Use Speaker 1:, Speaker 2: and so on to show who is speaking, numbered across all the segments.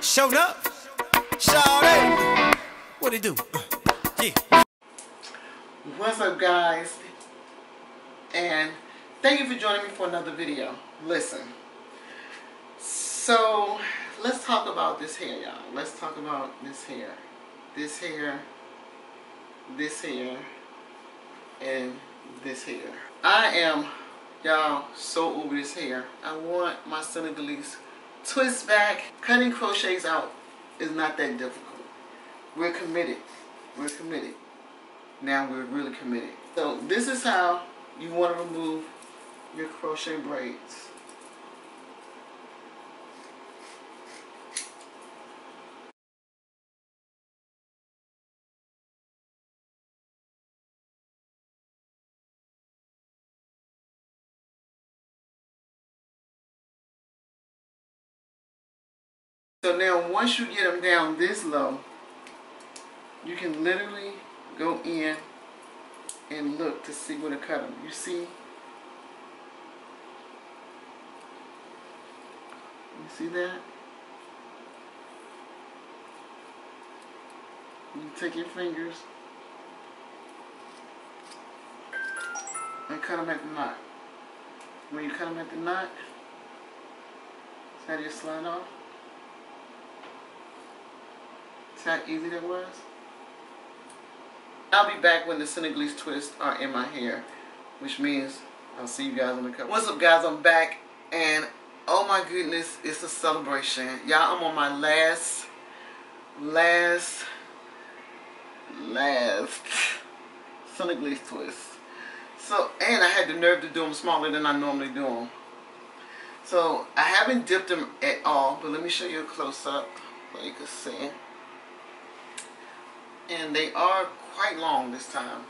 Speaker 1: Showed up. Shawty. What it do? Yeah.
Speaker 2: What's up, guys? And thank you for joining me for another video. Listen. So let's talk about this hair, y'all. Let's talk about this hair. This hair. This hair. And this hair. I am, y'all, so over this hair. I want my Senegalese twist back. Cutting crochets out is not that difficult. We're committed. We're committed. Now we're really committed. So this is how you want to remove your crochet braids. So now once you get them down this low, you can literally go in and look to see where to cut them. You see? You see that? You take your fingers and cut them at the knot. When you cut them at the knot, see how they slide off? See how easy that was? I'll be back when the Senegalese twists are in my hair, which means I'll see you guys in the cut. What's up, guys? I'm back, and oh my goodness, it's a celebration. Y'all, I'm on my last Senegalese twist. So, and I had the nerve to do them smaller than I normally do them. So, I haven't dipped them at all, but let me show you a close-up so you can see. And they are quite long this time.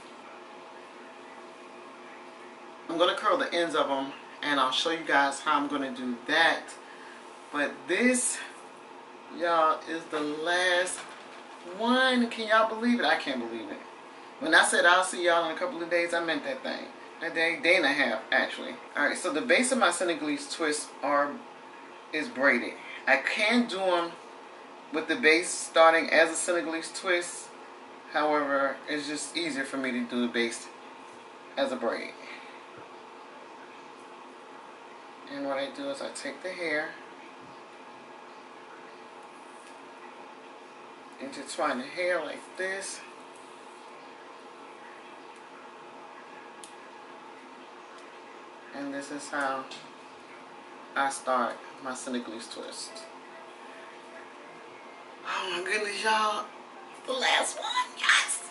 Speaker 2: I'm going to curl the ends of them, and I'll show you guys how I'm going to do that. But this, y'all, is the last one. Can y'all believe it? I can't believe it. When I said I'll see y'all in a couple of days, I meant that thing. A day and a half, actually. Alright, so the base of my Senegalese twists is braided. I can do them with the base starting as a Senegalese twist. However, it's just easier for me to do the base as a braid. And what I do is I take the hair, intertwine the hair like this, and this is how I start my Senegalese twist. Oh my goodness, y'all. The last one, yes!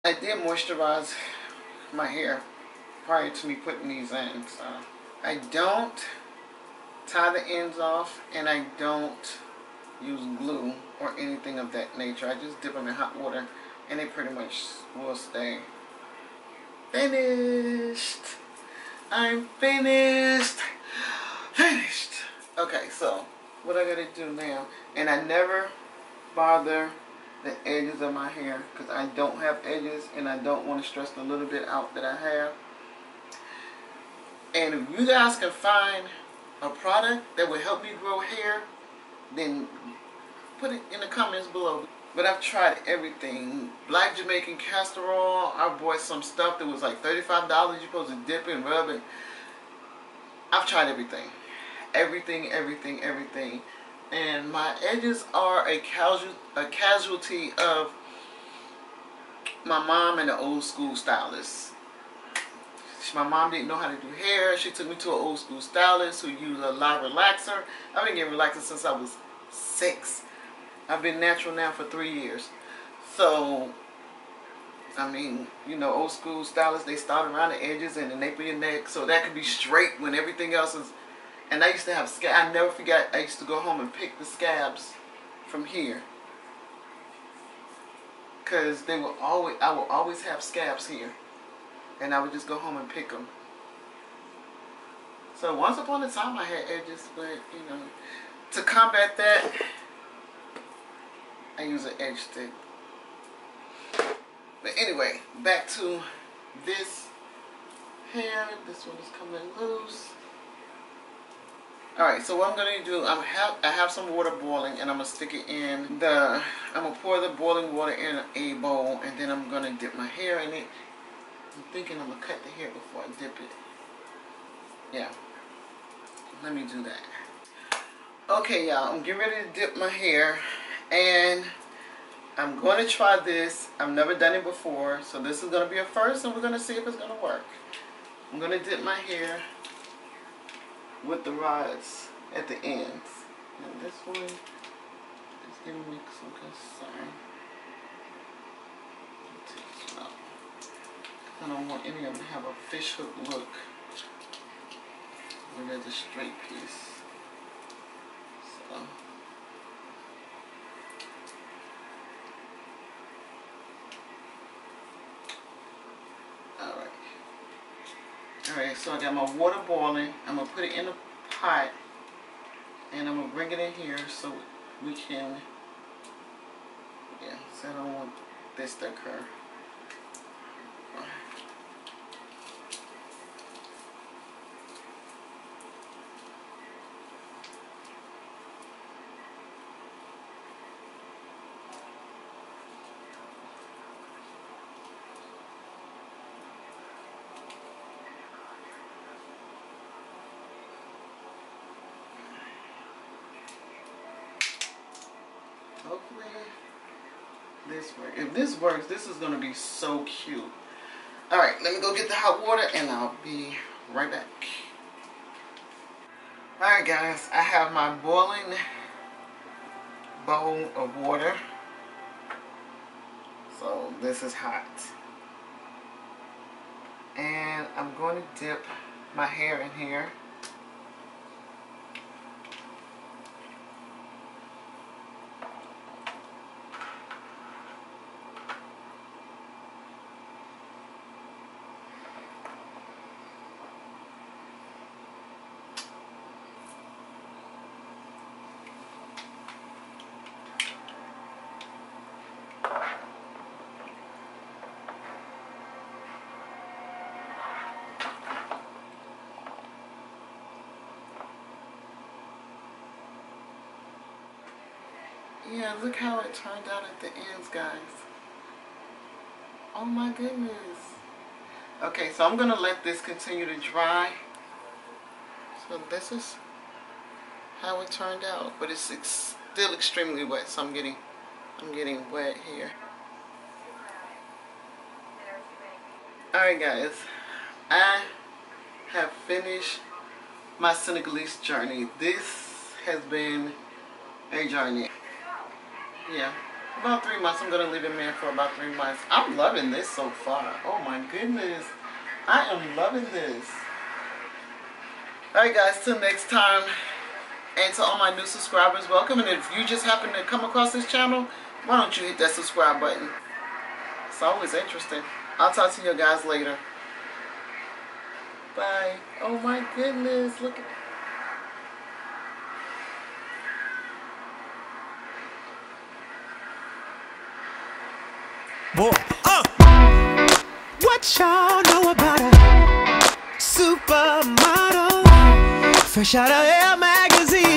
Speaker 2: I did moisturize my hair prior to me putting these in, so I don't tie the ends off, and I don't use glue or anything of that nature. I just dip them in hot water and they pretty much will stay. Finished! I'm finished! Finished! Okay, so what I gotta do now, and I never bother the edges of my hair because I don't have edges and I don't want to stress the little bit out that I have. And if you guys can find a product that will help me grow hair, then put it in the comments below. But I've tried everything. Black Jamaican castor oil. I bought some stuff that was like $35. You're supposed to dip and rub it. I've tried everything. Everything. And my edges are a casualty of my mom and the old school stylist. My mom didn't know how to do hair. She took me to an old school stylist who used a lot of relaxer. I've been getting relaxer since I was 6. I've been natural now for 3 years. So, I mean, you know, old school stylists, they start around the edges and the nape of your neck so that can be straight when everything else is. And I used to have scabs. I never forget, I used to go home and pick the scabs from here. Because I will always have scabs here. And I would just go home and pick them. So once upon a time I had edges, but you know, to combat that, I use an edge stick. But anyway, back to this hair. This one is coming loose. Alright, so what I'm going to do, I have some water boiling, and I'm going to stick it in the, I'm going to pour the boiling water in a bowl, and then I'm going to dip my hair in it. I'm thinking I'm going to cut the hair before I dip it. Yeah, let me do that. Okay, y'all, I'm getting ready to dip my hair, and I'm going to try this. I've never done it before, so this is going to be a first, and we're going to see if it's going to work. I'm going to dip my hair with the rods at the ends. And this one is giving me some concern. Take this one out. I don't want any of them to have a fish hook look when there's a straight piece. So. Alright, so I got my water boiling. I'm going to put it in a pot, and I'm going to bring it in here so we can, yeah, so I don't want this to occur. Hopefully this works. If this works, this is going to be so cute. Alright, let me go get the hot water, and I'll be right back. Alright guys, I have my boiling bowl of water. So this is hot. And I'm going to dip my hair in here. Yeah, look how it turned out at the ends, guys. Oh my goodness. Okay, so I'm going to let this continue to dry. So this is how it turned out. But it's still extremely wet, so I'm getting wet here. Alright guys, I have finished my Senegalese journey. This has been a journey. Yeah, about 3 months. I'm going to leave him in for about 3 months. I'm loving this so far. Oh my goodness. I am loving this. Alright guys, till next time. And to all my new subscribers, welcome. And if you just happen to come across this channel, why don't you hit that subscribe button? It's always interesting. I'll talk to you guys later. Bye. Oh my goodness. Look at
Speaker 1: Boy, what y'all know about a supermodel? Fresh out of Air magazine.